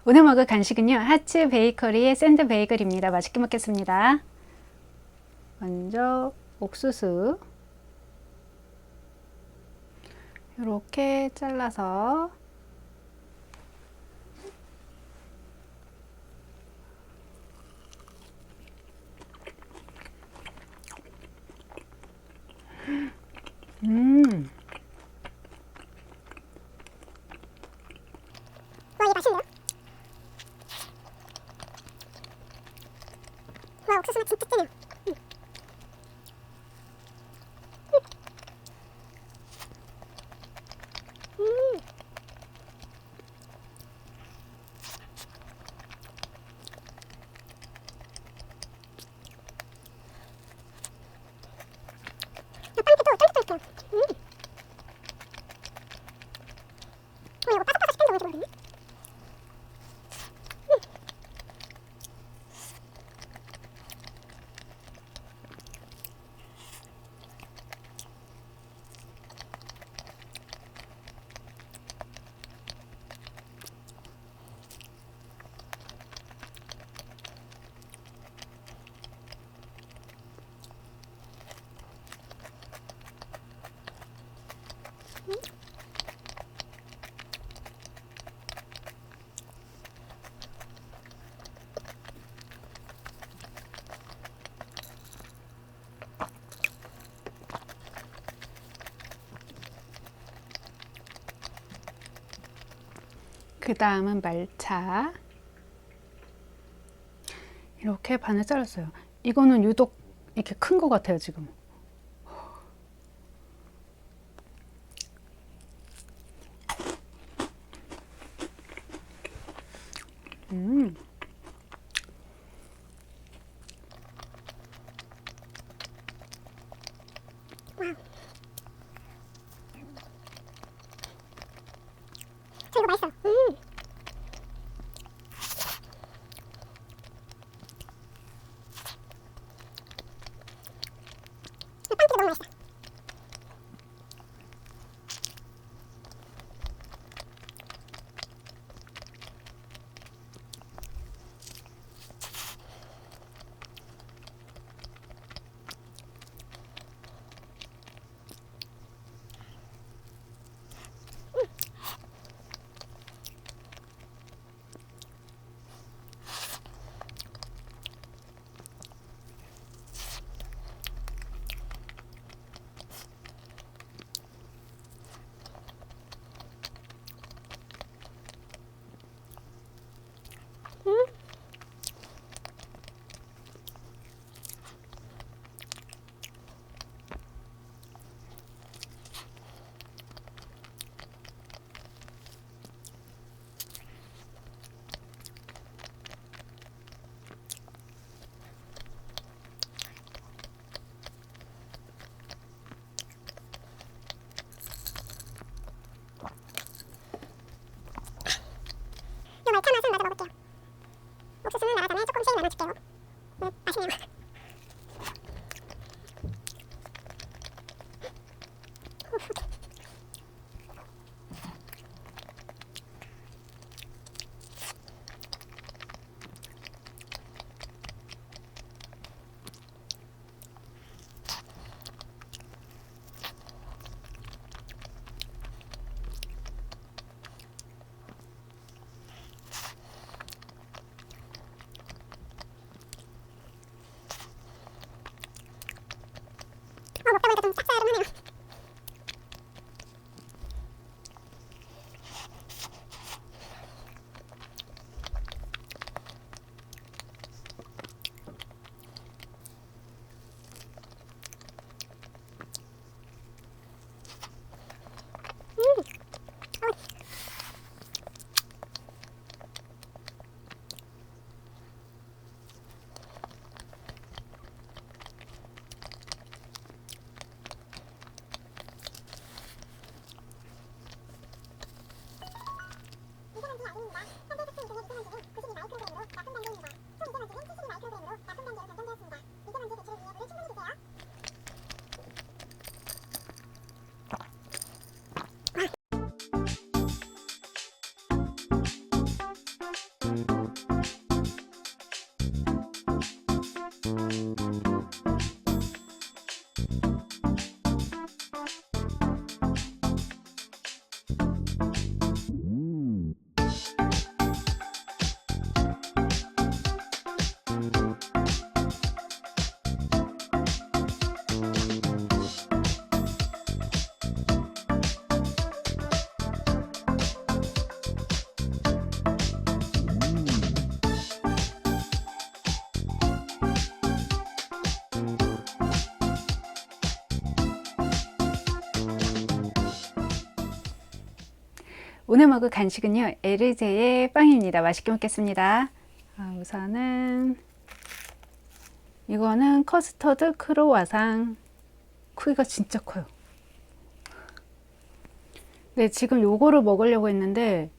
오늘 먹을 간식은요, 하츠 베이커리의 샌드 베이글입니다. 맛있게 먹겠습니다. 먼저 옥수수 이렇게 잘라서 와, 이게 맛있네요. 와, 옥수수 맛 진짜 진해요. 빵이 또 쫄깃쫄깃해요. 이거 바삭바삭 식감도 너무 좋거든요. 그 다음은 말차 이렇게 반을 잘랐어요. 이거는 유독 이렇게 큰 것 같아요 지금. 저 이거 맛있어요. 빵도 너무 맛있다. 이 말차 맛은 마저 먹을게요. 옥수수는 나가기 전에 조금씩 나눠줄게요. 맛있네요. 오늘 먹을 간식은요, 에르제의 빵입니다. 맛있게 먹겠습니다. 우선은 이거는 커스터드 크로와상. 크기가 진짜 커요. 네, 지금 요거를 먹으려고 했는데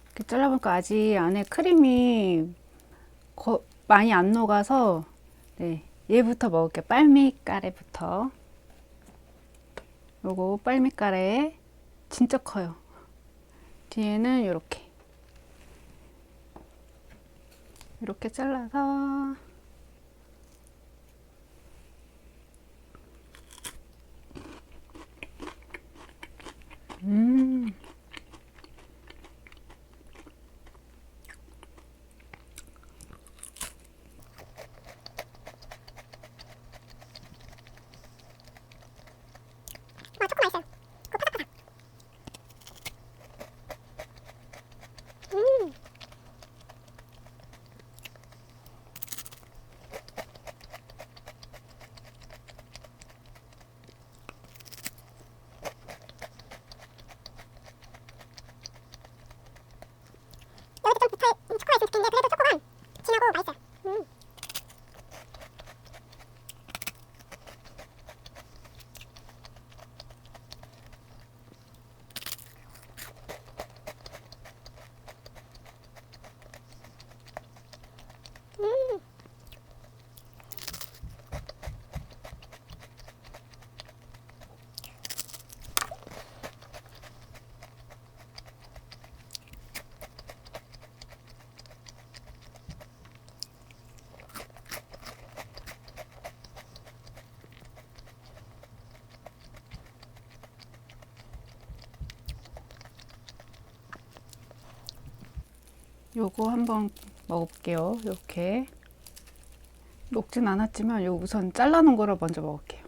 이렇게 잘라보니까 아직 안에 크림이 많이 안 녹아서, 네, 얘부터 먹을게요. 빨미까레부터. 요거 빨미까레 진짜 커요. 뒤에는 이렇게 잘라서 초코 맛있어요. 그 파삭파삭. 여기도 좀 초코가 있을 텐데 그래도 초코가 진하고 맛있어요. 요거 한번 먹어볼게요. 이렇게 녹진 않았지만 요 우선 잘라놓은 거를 먼저 먹을게요.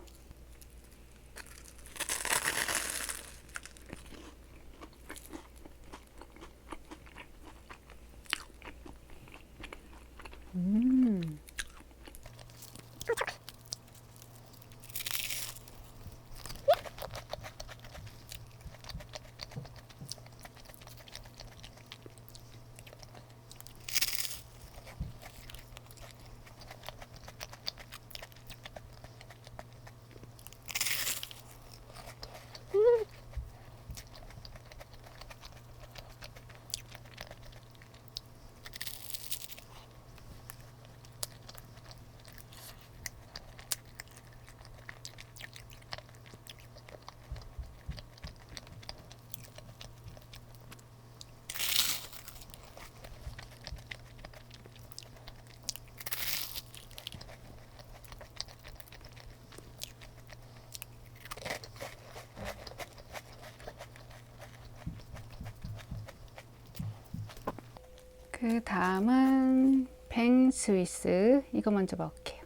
그 다음은 뱅 스위스. 이거 먼저 먹을게요.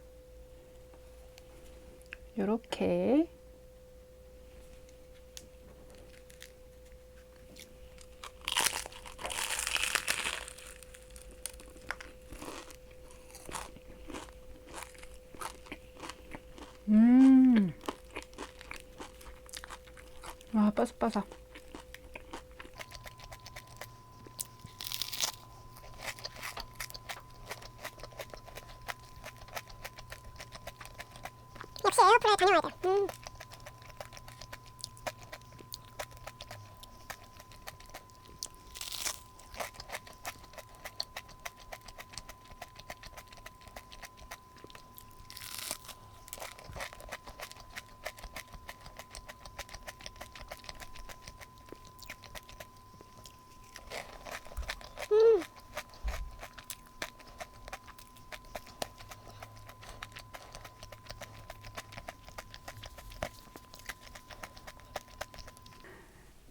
요렇게 와, 바삭바삭. 역시 에어프라이어 다녀와야 돼요.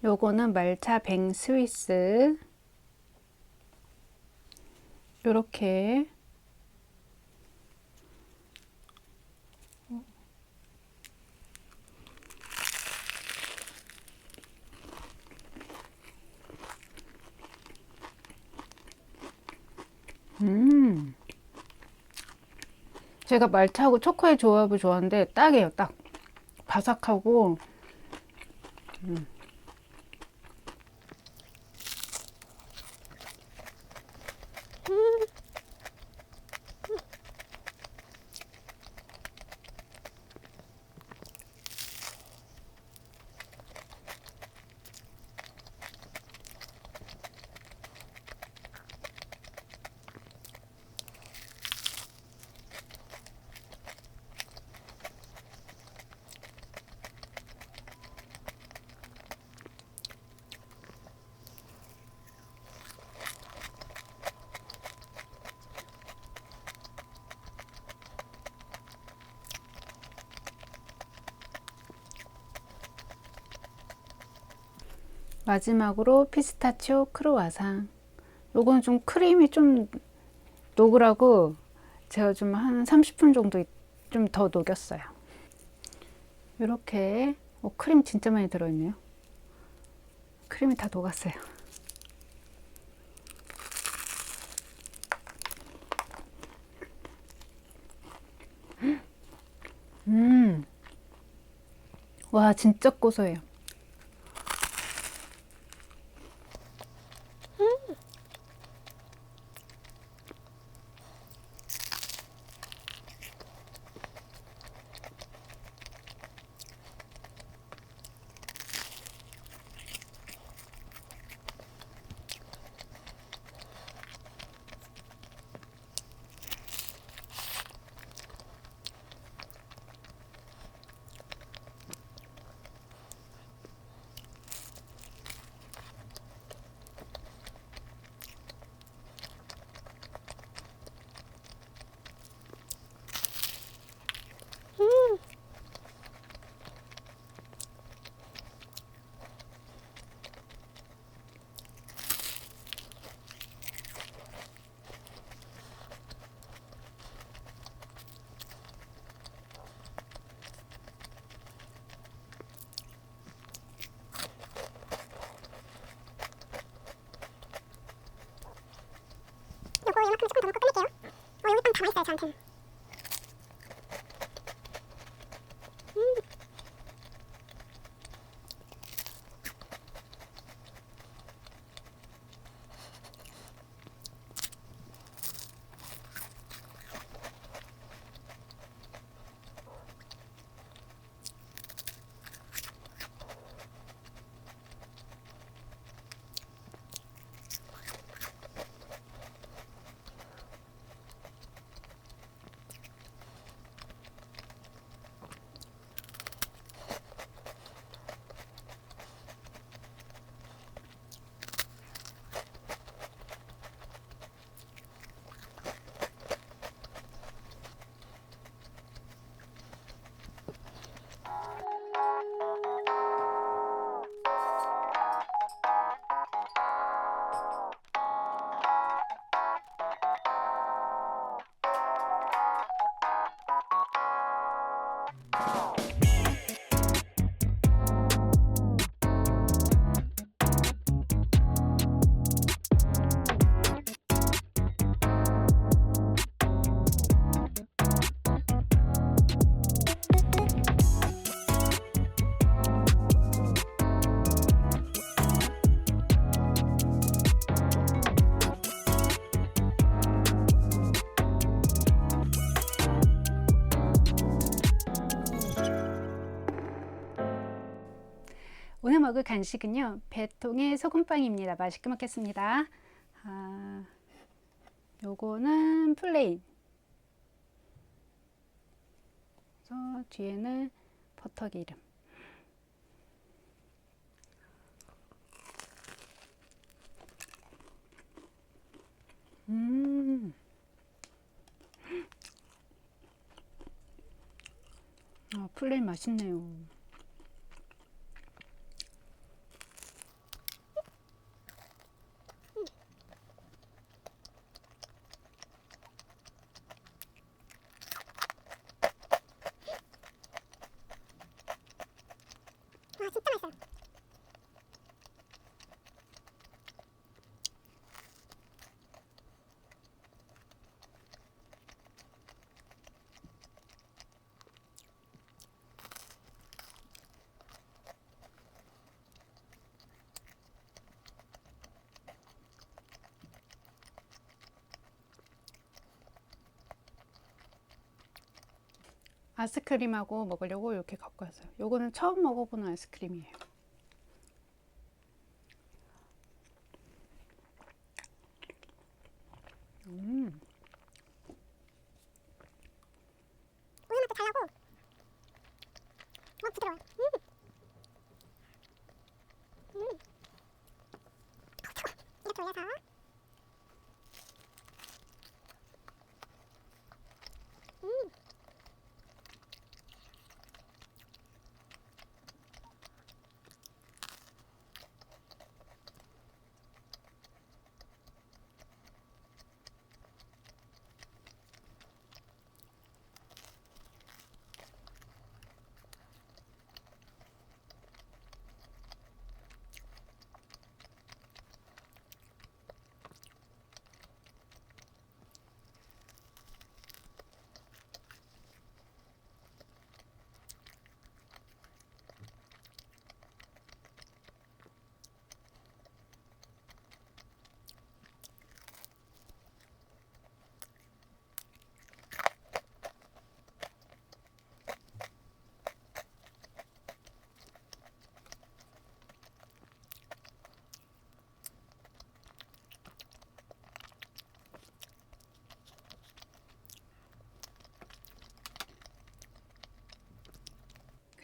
요거는 말차 뱅 스위스. 요렇게 제가 말차하고 초코의 조합을 좋아하는데 딱이에요. 딱 바삭하고 마지막으로 피스타치오 크루아상. 요건 좀 크림이 좀 녹으라고 제가 좀 한 30분 정도 좀 더 녹였어요. 이렇게 크림 진짜 많이 들어있네요. 크림이 다 녹았어요. 와, 진짜 고소해요. 요거 이만큼 조금 더 먹고 끝낼게요. 여기 빵 다 맛있어요 저한테는. 오늘 먹을 간식은요, 배통의 소금빵입니다. 맛있게 먹겠습니다. 요거는 플레인. 그래서 뒤에는 버터 기름. 플레인 맛있네요. 와 진짜 맛있어요. 아이스크림하고 먹으려고 이렇게 갖고 왔어요. 요거는 처음 먹어보는 아이스크림이에요. 우유 맛도 달라고. 부드러워요. 이렇게 올려서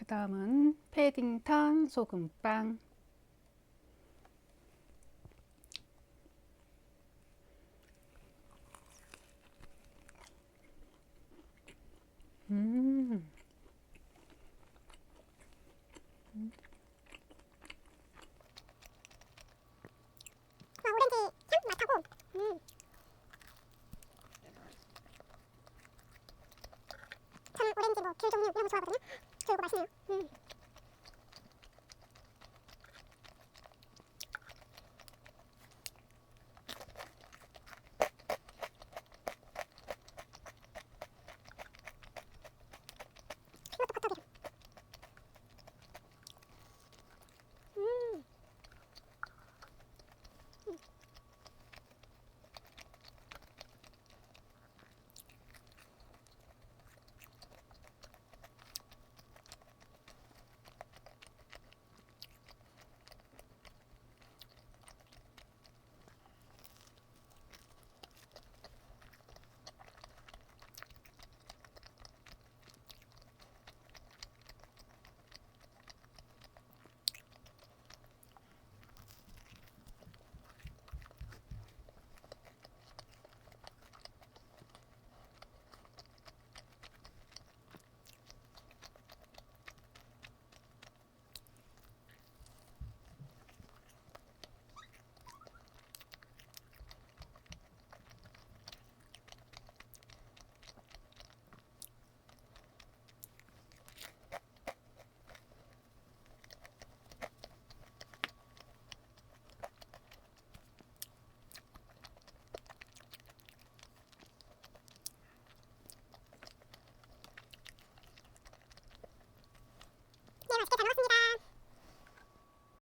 그 다음은 패딩턴 소금빵. 오렌지 향 맛하고 저는 오렌지 뭐 귤 종류 이런 거 좋아하거든요. 저 이거 맛있네요.